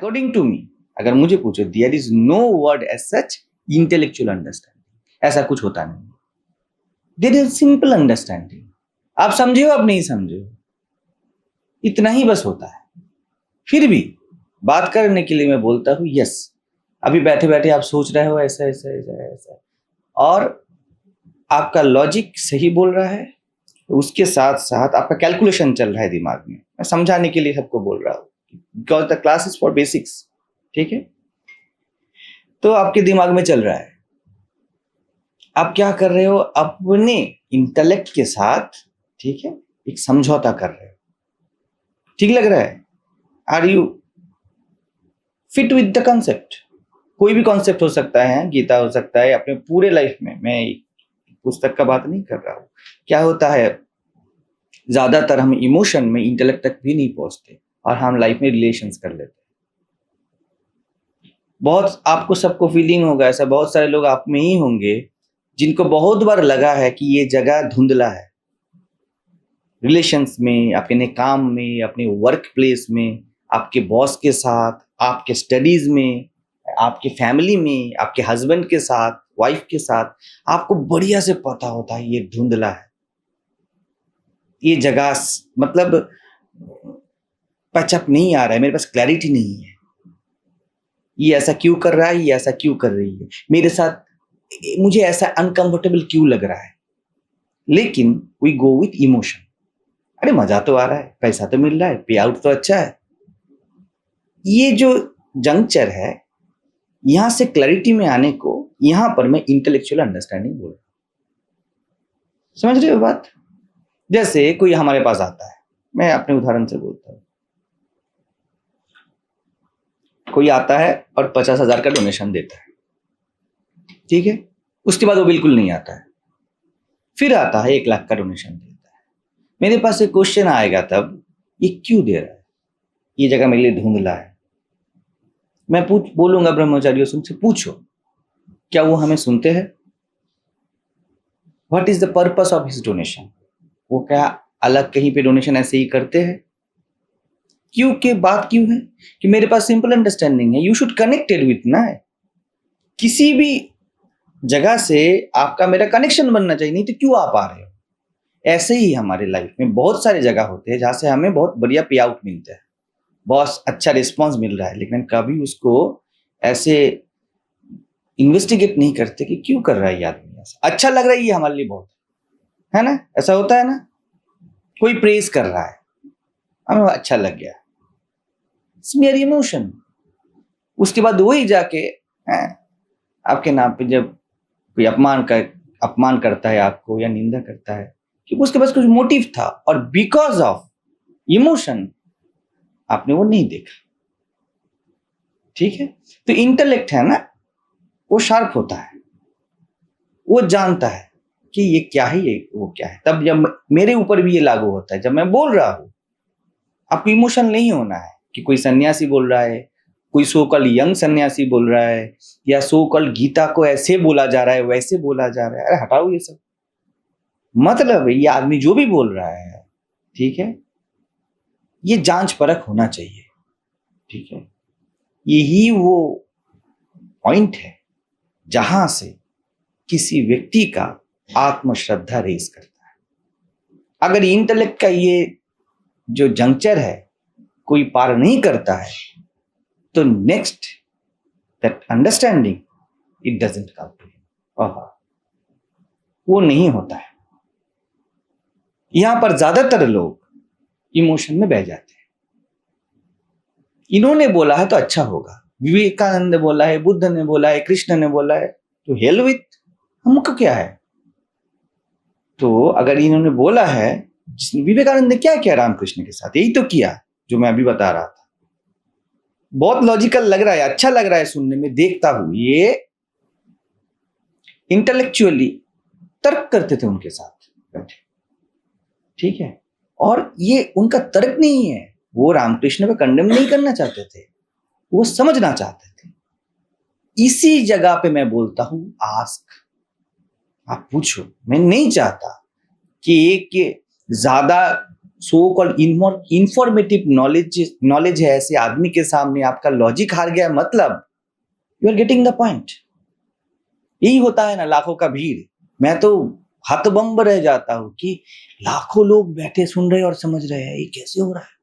According to me, अगर मुझे पूछो, there is no word as such intellectual understanding, ऐसा कुछ होता नहीं। देयर इज सिंपल अंडरस्टैंडिंग, आप समझे हो आप नहीं समझे हो, इतना ही बस होता है। फिर भी बात करने के लिए मैं बोलता हूँ यस, अभी बैठे बैठे आप सोच रहे हो ऐसा ऐसा ऐसा ऐसा, और आपका लॉजिक सही बोल रहा है, उसके साथ साथ आपका कैलकुलेशन चल रहा है दिमाग में। मैं समझाने के लिए सबको बोल रहा हूँ, because the class is for basics, ठीक है। तो आपके दिमाग में चल रहा है, आप क्या कर रहे हो, अपने इंटेलेक्ट के साथ, ठीक है, एक समझौता कर रहे हो। ठीक लग रहा है? Are you fit with the concept? कोई भी कॉन्सेप्ट हो सकता है, गीता हो सकता है, अपने पूरे लाइफ में, मैं पुस्तक का बात नहीं कर रहा हूँ। क्या होता है, ज्यादातर हम इमोशन में इंटेलेक्ट तक भी नहीं पहुंचते और हम लाइफ में रिलेशंस कर लेते हैं। बहुत आपको सबको फीलिंग होगा ऐसा, बहुत सारे लोग आप में ही होंगे जिनको बहुत बार लगा है कि ये जगह धुंधला है, रिलेशंस में, अपने काम में, अपने वर्क प्लेस में, आपके बॉस के साथ, आपके स्टडीज में, आपके फैमिली में, आपके हस्बैंड के साथ, वाइफ के साथ, आपको बढ़िया से पता होता है ये धुंधला है, ये जगह मतलब पैचअप नहीं आ रहा है, मेरे पास क्लैरिटी नहीं है, ये ऐसा क्यों कर रहा है, ये ऐसा क्यों कर रही है मेरे साथ, मुझे ऐसा अनकंफर्टेबल क्यों लग रहा है। लेकिन वी गो विथ इमोशन, अरे मजा तो आ रहा है, पैसा तो मिल रहा है, पे आउट तो अच्छा है। ये जो जंक्चर है, यहां से क्लैरिटी में आने को, यहां पर मैं इंटेलेक्चुअल अंडरस्टैंडिंग बोल रहा हूं। समझ रहे हो बात? जैसे कोई हमारे पास आता है, मैं अपने उदाहरण से बोलता हूं, कोई आता है और 50,000 का डोनेशन देता है, ठीक है, उसके बाद वो बिल्कुल नहीं आता है, फिर आता है 1 लाख का डोनेशन देता है। मेरे पास एक क्वेश्चन आएगा तब, ये क्यों दे रहा है, ये जगह मेरे लिए धुंधला है। मैं बोलूंगा ब्रह्मचारियों से, उनसे पूछो क्या वो हमें सुनते हैं? What is the purpose of his donation? वो क्या अलग कहीं पे डोनेशन ऐसे ही करते हैं? क्योंकि बात क्यों है कि मेरे पास सिंपल अंडरस्टैंडिंग है, यू शुड कनेक्टेड विथ ना, किसी भी जगह से आपका मेरा कनेक्शन बनना चाहिए, नहीं तो क्यों आप आ रहे हो। ऐसे ही हमारे लाइफ में बहुत सारी जगह होते हैं जहां से हमें बहुत बढ़िया पे आउट मिलता है, बहुत अच्छा रिस्पॉन्स मिल रहा है, लेकिन कभी उसको ऐसे इन्वेस्टिगेट नहीं करते कि क्यों कर रहा है ये आदमी ऐसा, अच्छा लग रहा है ये हमारे लिए बहुत, है ना, ऐसा होता है ना, कोई प्रेज कर रहा है, हमें अच्छा लग गया, इट्स मेरी इमोशन। उसके बाद वही जाके आपके नाम पे जब कोई अपमान करता है आपको या निंदा करता है, क्योंकि उसके पास कुछ मोटिव था और बिकॉज ऑफ इमोशन आपने वो नहीं देखा, ठीक है। तो इंटेलेक्ट है ना, वो शार्प होता है, वो जानता है कि ये क्या है, ये वो क्या है। तब जब मेरे ऊपर भी ये लागू होता है, जब मैं बोल रहा हूं, आपको इमोशन नहीं होना है कि कोई सन्यासी बोल रहा है, कोई सो कॉल्ड यंग सन्यासी बोल रहा है, या सो कॉल्ड गीता को ऐसे बोला जा रहा है, वैसे बोला जा रहा है, अरे हटाओ ये सब। मतलब ये आदमी जो भी बोल रहा है, ठीक है, ये जांच परख होना चाहिए, ठीक है। यही वो पॉइंट है जहां से किसी व्यक्ति का आत्मश्रद्धा रेस करता है। अगर इंटेलेक्ट का ये जो जंक्चर है कोई पार नहीं करता है, तो next that understanding it doesn't come to him, वो नहीं होता है। यहां पर ज्यादातर लोग इमोशन में बह जाते हैं, इन्होंने बोला है तो अच्छा होगा, विवेकानंद ने बोला है, बुद्ध ने बोला है, कृष्ण ने बोला है, तो हेल विथ, हमको क्या है। तो अगर इन्होंने बोला है, विवेकानंद ने क्या किया रामकृष्ण के साथ, यही तो किया जो मैं अभी बता रहा था। बहुत लॉजिकल लग रहा है, अच्छा लग रहा है सुनने में, देखता हूं ये इंटेलेक्चुअली तर्क करते थे उनके साथ बैठे, ठीक है। और ये उनका तर्क नहीं है, वो रामकृष्ण को कंडेम नहीं करना चाहते थे, वो समझना चाहते थे। इसी जगह पे मैं बोलता हूं आस्क, आप पूछो। मैं नहीं चाहता कि एक ज्यादा सो कॉल्ड इंफॉर्मेटिव नॉलेज है ऐसे आदमी के सामने, आपका लॉजिक हार गया, मतलब you are getting the point. यही होता है ना लाखों का भीड़। मैं तो हतबंब रह जाता हूं कि लाखों लोग बैठे सुन रहे और समझ रहे हैं, ये कैसे हो रहा है।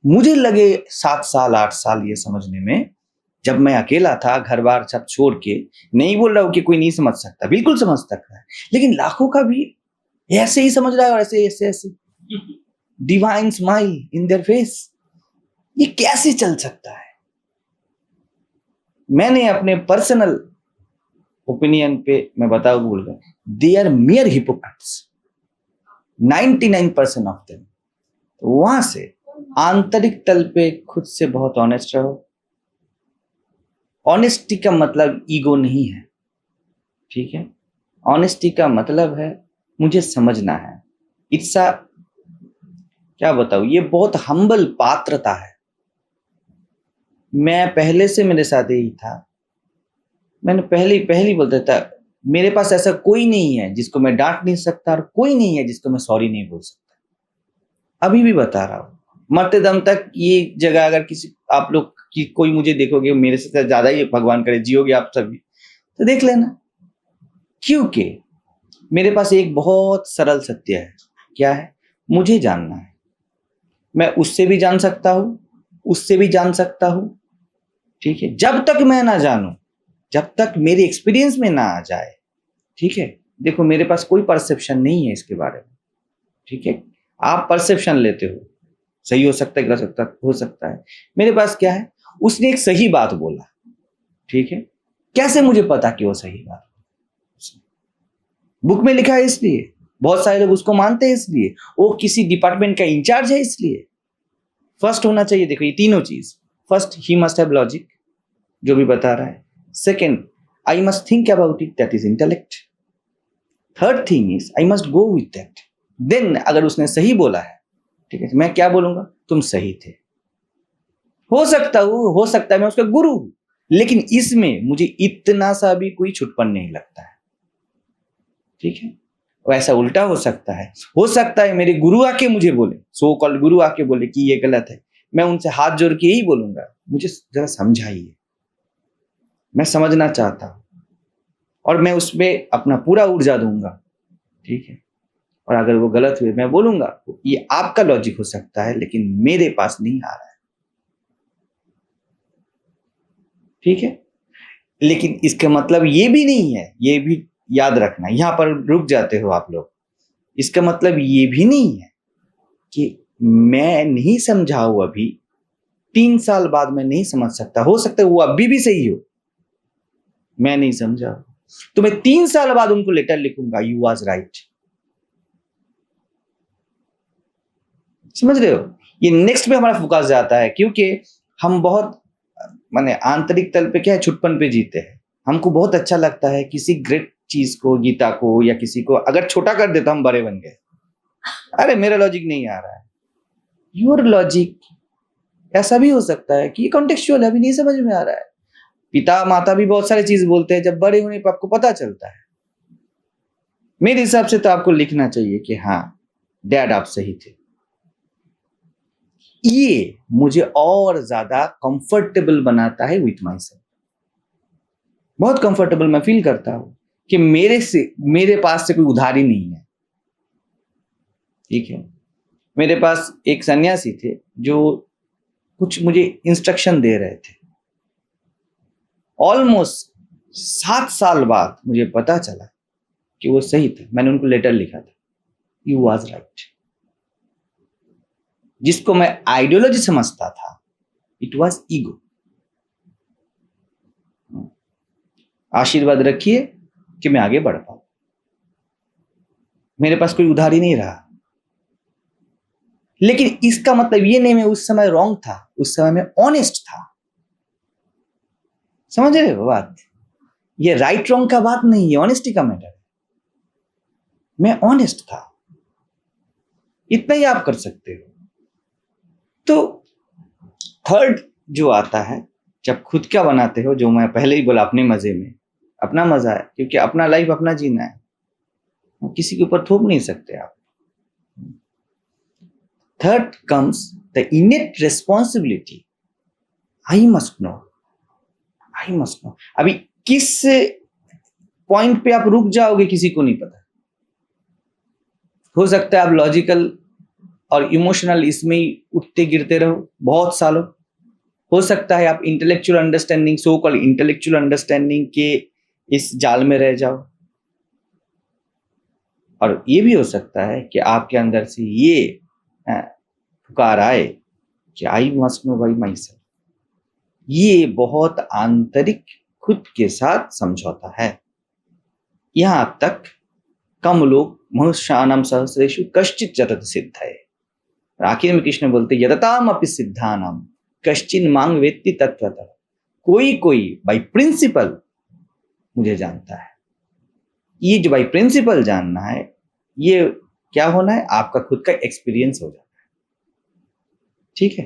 मुझे लगे 7 साल 8 साल ये समझने में, जब मैं अकेला था घर बार सब छोड़ के। नहीं बोल रहा हूं कि कोई नहीं समझ सकता, बिल्कुल समझ सकता है, लेकिन लाखों का भी ऐसे ही समझ रहा है और ऐसे ऐसे ऐसे divine smile in their face, ये कैसे चल सकता है। मैंने अपने पर्सनल ओपिनियन पे मैं बताऊं बोल रहा, they are mere hypocrites 99% of them. वहां से आंतरिक तल पे खुद से बहुत ऑनेस्ट रहो। ऑनेस्टी का मतलब ईगो नहीं है, ठीक है। ऑनेस्टी का मतलब है मुझे समझना है। इट्स अ, क्या बताऊं, ये बहुत हम्बल पात्रता है। मैं पहले से मेरे साथ यही था, मैंने पहली बोलता था, मेरे पास ऐसा कोई नहीं है जिसको मैं डांट नहीं सकता, और कोई नहीं है जिसको मैं सॉरी नहीं बोल सकता। अभी भी बता रहा हूं, मरते दम तक ये जगह अगर किसी आप लोग की कोई मुझे देखोगे, मेरे से ज्यादा ही भगवान करे जियोगे आप सभी, तो देख लेना। क्योंकि मेरे पास एक बहुत सरल सत्य है। क्या है? मुझे जानना है। मैं उससे भी जान सकता हूं, उससे भी जान सकता हूं, ठीक है। जब तक मैं ना जानूं, जब तक मेरे एक्सपीरियंस में ना आ जाए, ठीक है। देखो मेरे पास कोई परसेप्शन नहीं है इसके बारे में, ठीक है। आप परसेप्शन लेते हो, सही हो सकता है, गलत हो सकता है। मेरे पास क्या है, उसने एक सही बात बोला, ठीक है। कैसे मुझे पता कि वो सही बात, बुक में लिखा है इसलिए, बहुत सारे लोग उसको मानते हैं इसलिए, वो किसी डिपार्टमेंट का इंचार्ज है इसलिए। फर्स्ट होना चाहिए, देखो ये तीनों चीज। First, he must have logic, जो भी बता रहा है। Second, I must think about it, that is intellect. Third thing is I must go with that. Then अगर उसने सही बोला है, ठीक है, मैं क्या बोलूंगा, तुम सही थे। हो सकता है मैं उसका गुरु हूं, लेकिन इसमें मुझे इतना सा भी कोई छुटपन नहीं लगता है, ठीक है। वैसा उल्टा हो सकता है मेरे गुरु आके मुझे बोले, सो कॉल्ड गुरु आके बोले कि ये गलत है, मैं उनसे हाथ जोड़ के यही बोलूंगा, मुझे जरा समझाइए, मैं समझना चाहता हूं, और मैं उसमें अपना पूरा ऊर्जा दूंगा, ठीक है। और अगर वो गलत हुए, मैं बोलूंगा ये आपका लॉजिक हो सकता है, लेकिन मेरे पास नहीं आ रहा है, ठीक है। लेकिन इसका मतलब ये भी नहीं है, ये भी याद रखना, यहां पर रुक जाते हो आप लोग। इसका मतलब ये भी नहीं है कि मैं नहीं समझाऊं अभी, 3 साल बाद मैं नहीं समझ सकता, हो सकता है वो अभी भी सही हो, मैं नहीं समझा, तो मैं 3 साल बाद उनको लेटर लिखूंगा, यू वाज राइट। समझ रहे हो? ये नेक्स्ट पे हमारा फोकस जाता है, क्योंकि हम बहुत माने आंतरिक तल पे क्या है, छुटपन पे जीते हैं। हमको बहुत अच्छा लगता है किसी ग्रेट चीज को, गीता को या किसी को अगर छोटा कर देता, हम बड़े बन गए। अरे मेरा लॉजिक नहीं आ रहा है, योर लॉजिक। ऐसा भी हो सकता है कि कॉन्टेक्चुअल अभी नहीं समझ में आ रहा है। पिता माता भी बहुत सारी चीज बोलते हैं, जब बड़े होने पर आपको पता चलता है। मेरे हिसाब से तो आपको लिखना चाहिए कि हाँ डैड आप सही थे। ये मुझे और ज्यादा कंफर्टेबल बनाता है विथ माई सेल्फ। बहुत कंफर्टेबल मैं फील करता हूं कि मेरे पास से कोई उधारी नहीं है, ठीक है। मेरे पास एक सन्यासी थे जो कुछ मुझे इंस्ट्रक्शन दे रहे थे। ऑलमोस्ट 7 साल बाद मुझे पता चला कि वो सही थे। मैंने उनको लेटर लिखा था, यू वाज राइट। जिसको मैं आइडियोलॉजी समझता था, इट वाज ईगो। आशीर्वाद रखिए कि मैं आगे बढ़ पाऊं। मेरे पास कोई उधारी नहीं रहा, लेकिन इसका मतलब ये नहीं मैं उस समय रॉन्ग था, उस समय मैं ऑनेस्ट था। समझ रहे हो बात? ये राइट रॉन्ग का बात नहीं है, ऑनेस्टी का मैटर है। मैं ऑनेस्ट था, इतना ही आप कर सकते हो। तो थर्ड जो आता है, जब खुद का बनाते हो, जो मैं पहले ही बोला, अपने मजे में अपना मजा है, क्योंकि अपना लाइफ अपना जीना है, किसी के ऊपर थोप नहीं सकते आप। Third comes the इनेट responsibility. I must know, I must know. अभी किस पॉइंट पे आप रुक जाओगे किसी को नहीं पता। हो सकता है आप लॉजिकल और इमोशनल इसमें ही उठते गिरते रहो बहुत सालों। हो सकता है आप intellectual understanding, so called intellectual understanding के इस जाल में रह जाओ। और ये भी हो सकता है कि आपके अंदर से ये पुकार आए कि I must know by my self. ये बहुत आंतरिक खुद के साथ समझौता है। यहां तक कम लोग मनुष्यानाम सहस्रेषु कश्चित जतत सिद्ध है। आखिर में कृष्ण बोलते यतताम अपि सिद्धानाम कश्चिन मांग वेत्ति तत्वतः। कोई कोई बाई प्रिंसिपल मुझे जानता है। ये जो बाई प्रिंसिपल जानना है, ये क्या होना है, आपका खुद का एक्सपीरियंस हो जाना है। ठीक है।